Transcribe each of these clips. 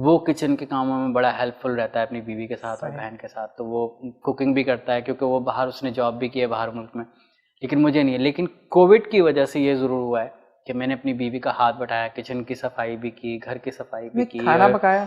وہ کچن کے کاموں میں بڑا ہیلپ فل رہتا ہے اپنی بیوی کے ساتھ اور بہن کے ساتھ. تو وہ کوکنگ بھی کرتا ہے کیونکہ وہ باہر اس نے جاب بھی کی ہے باہر ملک میں, لیکن مجھے نہیں ہے. لیکن کووڈ کی وجہ سے یہ ضرور ہوا ہے کہ میں نے اپنی بیوی کا ہاتھ بٹھایا, کچن کی صفائی بھی کی, گھر کی صفائی بھی کی. کھانا پکایا؟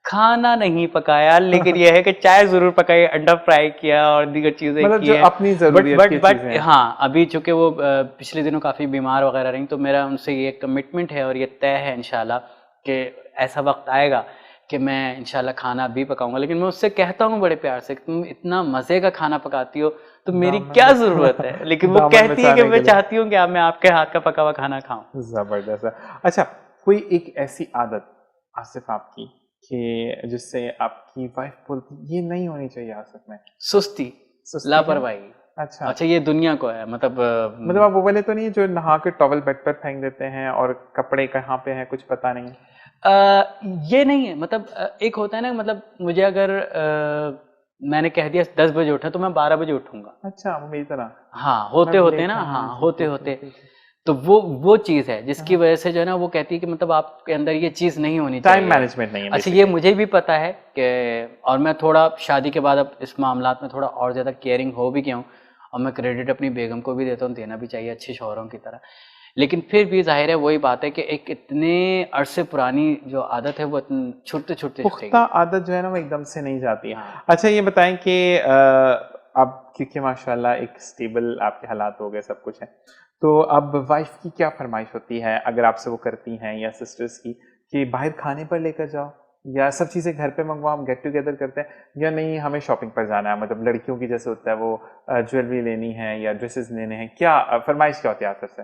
کھانا نہیں پکایا, لیکن یہ ہے کہ چائے ضرور پکائی, انڈا فرائی کیا اور دیگر چیزیں مطلب کی جو ہیں. اپنی ضروریت کی چیزیں ہیں. ہاں ابھی چونکہ وہ پچھلے دنوں کافی بیمار وغیرہ رہی, تو میرا ان سے یہ کمٹمنٹ ہے اور یہ طے ہے انشاءاللہ کہ ایسا وقت آئے گا کہ میں انشاءاللہ کھانا بھی پکاؤں گا. لیکن میں اس سے کہتا ہوں بڑے پیار سے کہ تم اتنا مزے کا کھانا پکاتی ہو تو میری کیا ضرورت ہے, لیکن وہ کہتی ہے کہ میں چاہتی ہوں کہ میں آپ کے ہاتھ کا پکا ہوا کھانا کھاؤں. زبردست. اچھا, کوئی ایک ایسی عادت آصف آپ کی کہ جس سے آپ کی وائف بولتی یہ نہیں ہونی چاہیے آصف میں؟ سستی, لاپرواہی. اچھا یہ دنیا کو ہے, مطلب آپ وہ والے تو نہیں جو نہا کے ٹاول بیڈ پر پھینک دیتے ہیں اور کپڑے کہاں پہ ہیں کچھ پتا نہیں؟ یہ نہیں ہے. مطلب ایک ہوتا ہے نا, مطلب مجھے اگر میں نے کہہ دیا 10 بجے اٹھا تو میں 12 بجے اٹھوں گا. اچھا میری طرح. ہاں ہوتے ہوتے نا, ہاں ہوتے ہوتے. تو وہ چیز ہے جس کی وجہ سے جو ہے نا وہ کہتی ہے کہ مطلب آپ کے اندر یہ چیز نہیں ہونی چاہیے, ٹائم مینجمنٹ نہیں ہے. اچھا یہ مجھے بھی پتا ہے کہ, اور میں تھوڑا شادی کے بعد اب اس معاملات میں تھوڑا اور زیادہ کیئرنگ ہو بھی گیا ہوں, اور میں کریڈٹ اپنی بیگم کو بھی دیتا ہوں, دینا بھی چاہیے اچھے شوہروں کی طرح. لیکن پھر بھی ظاہر ہے وہی بات ہے کہ ایک اتنے عرصے پرانی جو عادت ہے وہ چھوٹے پختہ عادت جو ہے نا وہ ایک دم سے نہیں جاتی ہے. اچھا یہ بتائیں کہ اب کیونکہ ماشاءاللہ ایک سٹیبل آپ کے حالات ہو گئے, سب کچھ ہے, تو اب وائف کی کیا فرمائش ہوتی ہے اگر آپ سے وہ کرتی ہیں یا سسٹرز کی کہ باہر کھانے پر لے کر جاؤ, یا سب چیزیں گھر پہ منگواؤ, ہم گیٹ ٹوگیدر کرتے ہیں, یا نہیں ہمیں شاپنگ پر جانا ہے, مطلب لڑکیوں کی جیسے ہوتا ہے وہ جویلری لینی ہے یا ڈریسز لینے ہیں, کیا فرمائش کیا ہوتی ہے آپ سے؟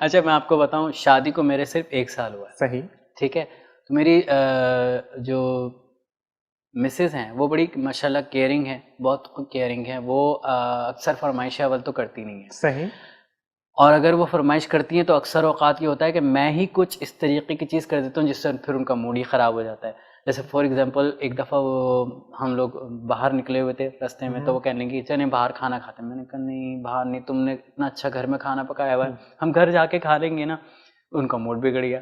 اچھا میں آپ کو بتاؤں, شادی کو میرے صرف 1 سال ہوا ہے. صحیح. ٹھیک ہے, تو میری جو مسز ہیں وہ بڑی ماشاءاللہ کیئرنگ ہے, بہت کیئرنگ ہے. وہ اکثر فرمائش اول تو کرتی نہیں ہے. صحیح. اور اگر وہ فرمائش کرتی ہیں تو اکثر اوقات یہ ہوتا ہے کہ میں ہی کچھ اس طریقے کی چیز کر دیتا ہوں جس سے پھر ان کا موڈ ہی خراب ہو جاتا ہے. جیسے فار ایگزامپل ایک دفعہ وہ ہم لوگ باہر نکلے ہوئے تھے راستے میں, تو وہ کہنے لگی چلیں باہر کھانا کھاتے ہیں. میں نے کہا نہیں باہر نہیں, تم نے اتنا اچھا گھر میں کھانا پکایا ہوا ہے, ہم گھر جا کے کھا لیں گے نا. ان کا موڈ بگڑ گیا.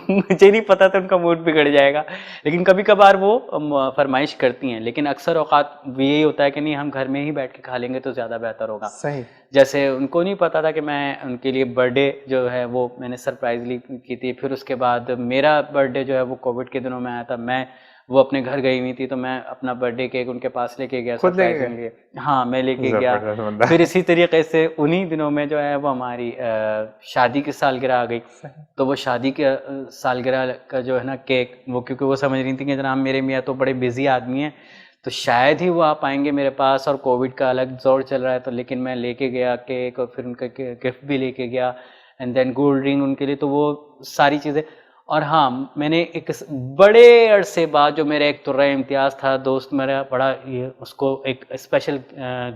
مجھے نہیں پتا تھا ان کا موڈ بگڑ جائے گا, لیکن کبھی کبھار وہ فرمائش کرتی ہیں. لیکن اکثر اوقات یہی ہوتا ہے کہ نہیں ہم گھر میں ہی بیٹھ کے کھا لیں گے تو زیادہ بہتر ہوگا. صحیح. جیسے ان کو نہیں پتا تھا کہ میں ان کے لیے برتھ ڈے جو ہے وہ میں نے سرپرائزلی کی تھی. پھر اس کے بعد میرا برتھ ڈے جو ہے وہ کووڈ کے دنوں میں آیا تھا. وہ اپنے گھر گئی ہوئی تھی تو میں اپنا برتھ ڈے کیک ان کے پاس لے کے گیا, سرپرائز کے لیے. ہاں میں لے کے گیا. پھر اسی طریقے سے انہی دنوں میں جو ہے وہ ہماری شادی کی سالگرہ آ گئی. تو وہ شادی کے سالگرہ کا جو ہے نا کیک, وہ کیونکہ وہ سمجھ رہی تھی کہ جناب میرے میاں تو بڑے بزی آدمی ہیں تو شاید ہی وہ آپ آئیں گے میرے پاس, اور کووڈ کا الگ دور چل رہا ہے. تو لیکن میں لے کے گیا کیک, اور پھر ان کا گفٹ بھی لے کے گیا, اینڈ دین گولڈ ڈرنک ان کے لیے. تو وہ ساری چیزیں. اور ہاں میں نے ایک بڑے عرصے بعد جو میرا ایک طرح امتیاز تھا, دوست میرا بڑا اس کو ایک اسپیشل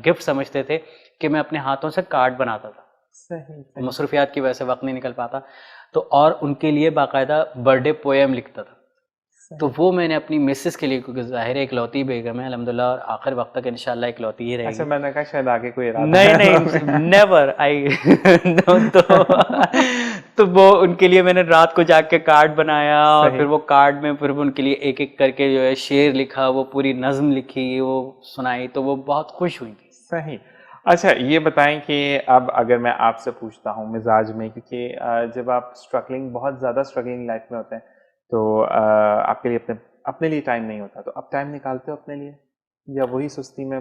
گفٹ سمجھتے تھے کہ میں اپنے ہاتھوں سے کارڈ بناتا تھا. صحیح. مصروفیات کی وجہ سے وقت نہیں نکل پاتا, تو اور ان کے لیے باقاعدہ برتھ ڈے پویم لکھتا تھا. تو وہ میں نے اپنی مسز کے لیے, کیونکہ ظاہر ہے اکلوتی بیگم ہے الحمدللہ, اور آخر وقت تک انشاءاللہ اکلوتی ہی رہے گی. اچھا میں نے کہا شاید آگے کوئی ارادہ نہیں نیور آئی. تو وہ ان کے لیے میں نے رات کو جا کے کارڈ بنایا, اور پھر وہ کارڈ میں پھر ان کے لیے ایک ایک کر کے جو ہے شعر لکھا, وہ پوری نظم لکھی, وہ سنائی, تو وہ بہت خوش ہوئی تھی. صحیح. اچھا یہ بتائیں کہ اب اگر میں آپ سے پوچھتا ہوں مزاج میں, کیونکہ جب آپ بہت زیادہ اسٹرگلنگ لائف میں ہوتے ہیں تو آپ کے لیے اپنے لیے ٹائم نہیں ہوتا, تو اب ٹائم نکالتے ہو اپنے لیے یا وہی سستی میں؟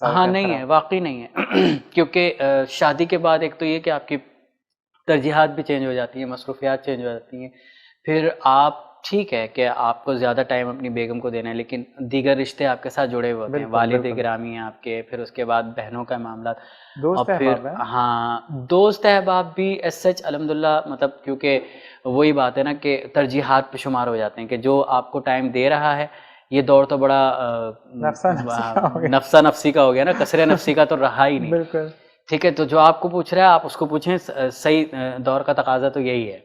ہاں نہیں ہے, واقعی نہیں ہے. کیونکہ شادی کے بعد ایک تو یہ کہ آپ کی ترجیحات بھی چینج ہو جاتی ہیں, مصروفیات چینج ہو جاتی ہیں. پھر آپ ٹھیک ہے کہ آپ کو زیادہ ٹائم اپنی بیگم کو دینا ہے, لیکن دیگر رشتے آپ کے ساتھ جڑے ہوئے ہوتے ہیں, والد گرامی ہیں آپ کے, پھر اس کے بعد بہنوں کا معاملات, اور پھر ہاں دوست احباب بھی ایز سچ الحمدللہ. مطلب کیونکہ وہی بات ہے نا کہ ترجیحات پہ شمار ہو جاتے ہیں کہ جو آپ کو ٹائم دے رہا ہے. یہ دور تو بڑا نفسا نفسی کا ہو گیا نا, کسرے نفسی کا تو رہا ہی نہیں. بالکل ٹھیک ہے, تو جو آپ کو پوچھ رہا ہے آپ اس کو پوچھیں. صحیح دور کا تقاضا تو یہی ہے,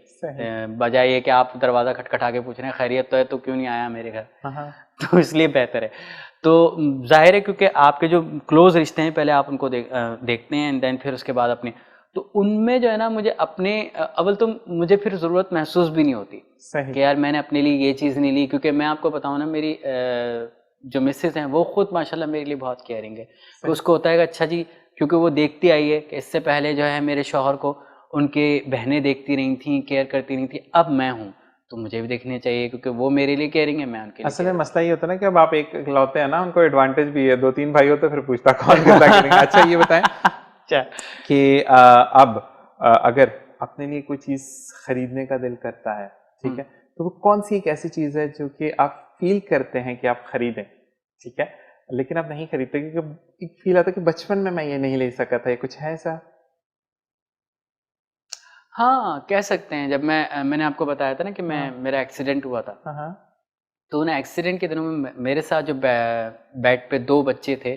بجائے یہ کہ آپ دروازہ کھٹکھٹا کے پوچھ رہے ہیں خیریت تو ہے, تو کیوں نہیں آیا میرے گھر. تو اس لیے بہتر ہے. تو ظاہر ہے کیونکہ آپ کے جو کلوز رشتے ہیں پہلے آپ ان کو دیکھتے ہیں, اینڈ دین پھر اس کے بعد اپنی. تو ان میں جو ہے نا مجھے اپنے اول تو مجھے پھر ضرورت محسوس بھی نہیں ہوتی صحیح کہ یار میں نے اپنے لیے یہ چیز نہیں لی, کیونکہ میں آپ کو بتاؤں نا میری جو مسز ہیں وہ خود ماشاءاللہ میرے لیے بہت کیئرنگ ہے. تو اس کو ہوتا ہے کہ اچھا جی, کیونکہ وہ دیکھتی آئی ہے کہ اس سے پہلے جو ہے میرے شوہر کو ان کے بہنیں دیکھتی رہی تھیں, کیئر کرتی رہی تھیں, اب میں ہوں تو مجھے بھی دیکھنے چاہیے, کیونکہ وہ میرے لیے کیئرنگ ہے, میں ان کے لیے اصل میں مسئلہ یہ ہوتا ہے نا کہ اب آپ ایک اکلوتے ہیں نا, ان کو ایڈوانٹیج بھی ہے, 2-3 بھائی ہو تو پھر پوچھتا کون کتنا کریں گے. اچھا یہ بتائیں کہ اب اگر اپنے لیے کوئی چیز خریدنے کا دل کرتا ہے, ٹھیک ہے, تو وہ کون سی ایک ایسی چیز ہے جو کہ آپ فیل کرتے ہیں کہ آپ خریدیں, ٹھیک ہے, لیکن آپ نہیں خریدتے کیونکہ ایک فیل آتا ہے کہ بچپن میں یہ نہیں لے سکا تھا, یہ کچھ ہے ایسا؟ ہاں کہہ سکتے ہیں. جب میں نے آپ کو بتایا تھا نا کہ میرا ایکسیڈنٹ ہوا تھا, ہاں تو انہیں ایکسیڈنٹ کے دنوں میں میرے ساتھ جو بیڈ پہ 2 بچے تھے,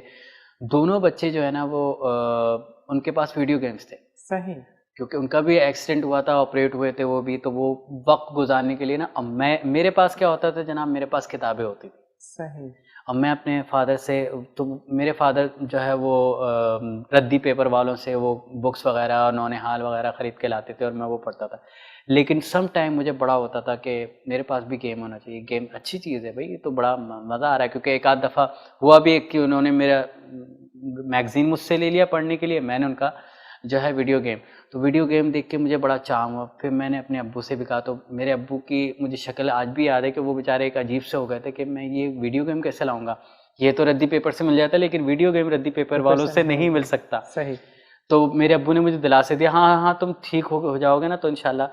دونوں بچے جو ہے نا وہ ان کے پاس ویڈیو گیمز تھے. صحیح. کیونکہ ان کا بھی ایکسیڈنٹ ہوا تھا, آپریٹ ہوئے تھے وہ بھی, تو وہ وقت گزارنے کے لیے نا, اب میرے پاس کیا ہوتا تھا جناب, میرے پاس کتابیں ہوتی تھی. صحیح. اب میں اپنے فادر سے, تو میرے فادر جو ہے وہ ردی پیپر والوں سے وہ بکس وغیرہ اور نونہال وغیرہ خرید کے لاتے تھے اور میں وہ پڑھتا تھا. لیکن سم ٹائم مجھے بڑا ہوتا تھا کہ میرے پاس بھی گیم ہونا چاہیے. گیم اچھی چیز ہے بھائی, یہ تو بڑا مزہ آ رہا ہے. کیونکہ ایک آدھ دفعہ ہوا بھی کہ انہوں نے میرا میگزین مجھ سے لے لیا پڑھنے کے لیے, میں نے ان کا جو ہے ویڈیو گیم, تو ویڈیو گیم دیکھ کے مجھے بڑا چام ہوا. پھر میں نے اپنے ابو سے بھی کہا, تو میرے ابو کی مجھے شکل آج بھی یاد ہے کہ وہ بیچارے ایک عجیب سے ہو گئے تھے کہ میں یہ ویڈیو گیم کیسے لاؤں گا, یہ تو ردی پیپر سے مل جاتا ہے لیکن ویڈیو گیم ردی پیپر والوں سے نہیں مل سکتا. صحیح. تو میرے ابو نے مجھے دلاسے دیا, ہاں تم ٹھیک ہو جاؤ گے نا تو انشاءاللہ.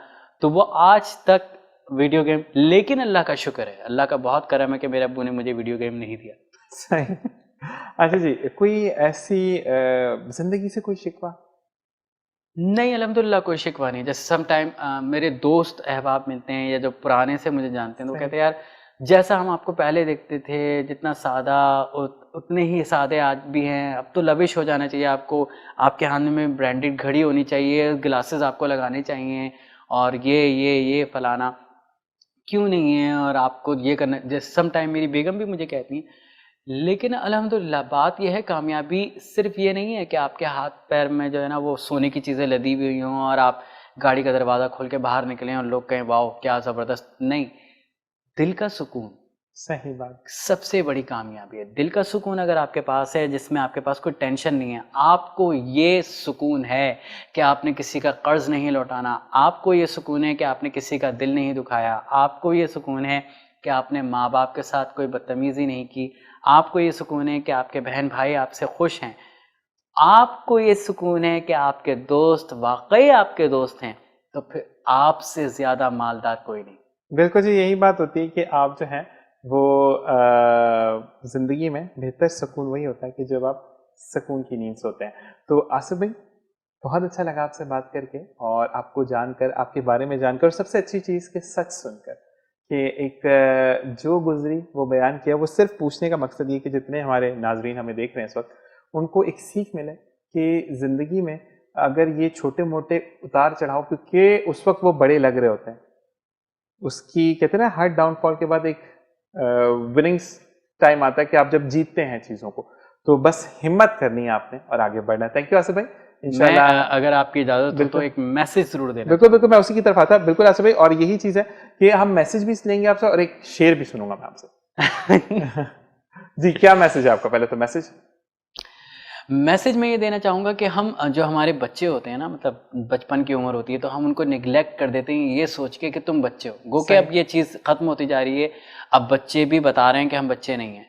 تو وہ آج تک ویڈیو گیم, لیکن اللہ کا شکر ہے, اللہ کا بہت کرم ہے کہ میرے ابو نے مجھے ویڈیو گیم نہیں دیا. صحیح. اچھا جی, کوئی ایسی زندگی سے کوئی شکوہ؟ نہیں الحمدللہ کوئی شکوہ نہیں. جیسے سم ٹائم میرے دوست احباب ملتے ہیں یا جو پرانے سے مجھے جانتے ہیں تو وہ کہتے ہیں یار جیسا ہم آپ کو پہلے دیکھتے تھے, جتنا سادہ اتنے ہی سادے آج بھی ہیں, اب تو لوش ہو جانا چاہیے آپ کو, آپ کے ہاتھ میں برانڈیڈ گھڑی ہونی چاہیے, گلاسز آپ کو لگانے چاہیے, اور یہ فلانا کیوں نہیں ہے, اور آپ کو یہ کرنا. جیسے سم ٹائم میری بیگم بھی مجھے کہتی ہیں. لیکن الحمدللہ بات یہ ہے, کامیابی صرف یہ نہیں ہے کہ آپ کے ہاتھ پیر میں جو ہے نا وہ سونے کی چیزیں لدی ہوئی ہوں اور آپ گاڑی کا دروازہ کھول کے باہر نکلیں اور لوگ کہیں واؤ کیا زبردست. نہیں, دل کا سکون صحیح بات, سب سے بڑی کامیابی ہے. دل کا سکون اگر آپ کے پاس ہے, جس میں آپ کے پاس کوئی ٹینشن نہیں ہے, آپ کو یہ سکون ہے کہ آپ نے کسی کا قرض نہیں لوٹانا, آپ کو یہ سکون ہے کہ آپ نے کسی کا دل نہیں دکھایا, آپ کو یہ سکون ہے کہ آپ نے ماں باپ کے ساتھ کوئی بدتمیزی نہیں کی, آپ کو یہ سکون ہے کہ آپ کے بہن بھائی آپ سے خوش ہیں, آپ کو یہ سکون ہے کہ آپ کے دوست واقعی آپ کے دوست ہیں, تو پھر آپ سے زیادہ مالدار کوئی نہیں. بالکل جی, یہی بات ہوتی ہے کہ آپ جو ہیں وہ زندگی میں بہتر سکون وہی ہوتا ہے کہ جب آپ سکون کی نیند سوتے ہیں. تو آصف بھائی بہت اچھا لگا آپ سے بات کر کے, اور آپ کو جان کر, آپ کے بارے میں جان کر, اور سب سے اچھی چیز کہ سچ سن کر, کہ ایک جو گزری وہ بیان کیا. وہ صرف پوچھنے کا مقصد یہ کہ جتنے ہمارے ناظرین ہمیں دیکھ رہے ہیں اس وقت, ان کو ایک سیکھ ملے کہ زندگی میں اگر یہ چھوٹے موٹے اتار چڑھاؤ, کیونکہ اس وقت وہ بڑے لگ رہے ہوتے ہیں, اس کی کہتے ہیں نا ہر ڈاؤن فال کے بعد ایک وننگس ٹائم آتا ہے کہ آپ جب جیتتے ہیں چیزوں کو, تو بس ہمت کرنی ہے آپ نے اور آگے بڑھنا ہے. تھینک یو آصف بھائی. میں اگر آپ کی اجازت ہو تو ایک میسج ضرور دینا. بالکل میں اسی کی طرف آتا. بالکل آصف بھائی, اور یہی چیز ہے کہ ہم میسج بھی لیں گے آپ سے, اور ایک شعر بھی سنوں گا میں آپ سے. جی کیا میسج ہے آپ کا؟ پہلے تو میسج میں یہ دینا چاہوں گا کہ ہم جو ہمارے بچے ہوتے ہیں نا, مطلب بچپن کی عمر ہوتی ہے, تو ہم ان کو نگلیکٹ کر دیتے ہیں یہ سوچ کے کہ تم بچے ہو. گو کہ اب یہ چیز ختم ہوتی جا رہی ہے, اب بچے بھی بتا رہے ہیں کہ ہم بچے نہیں ہیں.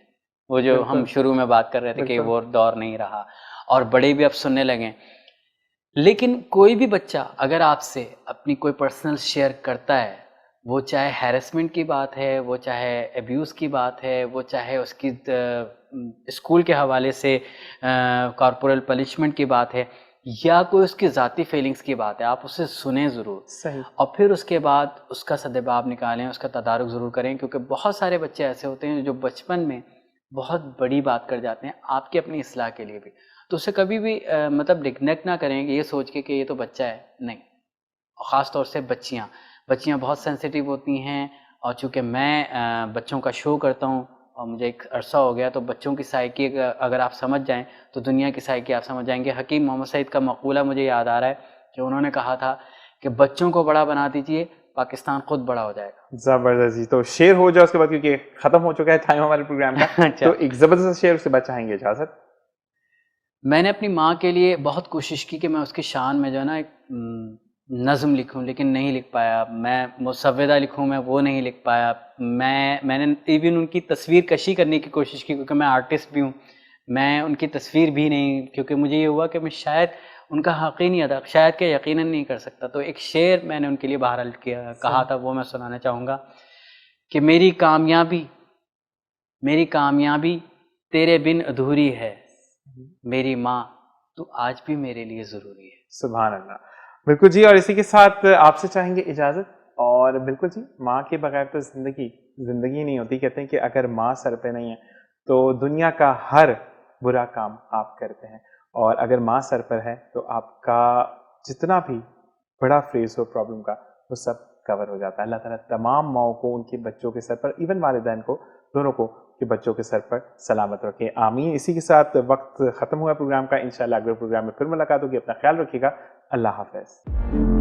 وہ جو ہم شروع میں بات کر رہے تھے کہ وہ دور نہیں رہا, اور بڑے بھی اب سننے لگے. لیکن کوئی بھی بچہ اگر آپ سے اپنی کوئی پرسنل شیئر کرتا ہے, وہ چاہے ہیرسمنٹ کی بات ہے, وہ چاہے ایبیوز کی بات ہے, وہ چاہے اس کی اسکول کے حوالے سے کارپورل پنشمنٹ کی بات ہے, یا کوئی اس کی ذاتی فیلنگز کی بات ہے, آپ اسے سنیں ضرور. اور پھر اس کے بعد اس کا سدباب نکالیں, اس کا تدارک ضرور کریں, کیونکہ بہت سارے بچے ایسے ہوتے ہیں جو بچپن میں بہت بڑی بات کر جاتے ہیں آپ کی اپنی اصلاح کے لیے بھی. تو اسے کبھی بھی مطلب نگلیکٹ نہ کریں کہ یہ سوچ کے کہ یہ تو بچہ ہے. نہیں, خاص طور سے بچیاں بہت سینسیٹیو ہوتی ہیں, اور چونکہ میں بچوں کا شو کرتا ہوں اور مجھے ایک عرصہ ہو گیا, تو بچوں کی سائیکی اگر آپ سمجھ جائیں تو دنیا کی سائیکی آپ سمجھ جائیں گے. حکیم محمد سعید کا مقولہ مجھے یاد آ رہا ہے کہ انہوں نے کہا تھا کہ بچوں کو بڑا بنا دیجیے، پاکستان خود بڑا ہو جائے گا. زبردست جی. تو شعر ہو جائے اس کے بعد کیونکہ ختم ہو چکا ہے ٹائم ہمارے پروگرام کا. اچھا. تو ایک زبردست شعر اس کے بعد چاہیں گے اجازت؟ میں نے اپنی ماں کے لیے بہت کوشش کی کہ میں اس کی شان میں جو ہے نا ایک نظم لکھوں، لیکن نہیں لکھ پایا. میں مسودہ لکھوں، میں وہ نہیں لکھ پایا. میں نے ایون ان کی تصویر کشی کرنے کی کوشش کی، کیونکہ میں آرٹسٹ بھی ہوں. میں ان کی تصویر بھی نہیں، کیونکہ مجھے یہ ہوا کہ میں شاید ان کا حق ہی نہیں ادا، شاید کہ یقیناً نہیں کر سکتا. تو ایک شعر میں نے ان کے لیے بہرحال کہا تھا، وہ میں سنانا چاہوں گا کہ میری کامیابی تیرے بن ادھوری ہے، میری ماں تو آج بھی میرے لیے ضروری ہے. سبحان اللہ. بالکل جی. اور اسی کے ساتھ آپ سے چاہیں گے اجازت. اور بالکل جی، ماں کے بغیر تو زندگی نہیں ہوتی. کہتے ہیں کہ اگر ماں سر پہ نہیں ہے تو دنیا کا ہر برا کام آپ کرتے ہیں، اور اگر ماں سر پر ہے تو آپ کا جتنا بھی بڑا فیز ہو پرابلم کا وہ سب کور ہو جاتا ہے. اللہ تعالیٰ تمام ماؤں کو ان کے بچوں کے سر پر، ایون والدین کو، دونوں کو کہ بچوں کے سر پر سلامت رکھے. آمین. اسی کے ساتھ وقت ختم ہوا پروگرام کا. انشاءاللہ اگلے پروگرام میں پھر ملاقات ہوگی. اپنا خیال رکھیے گا. اللہ حافظ.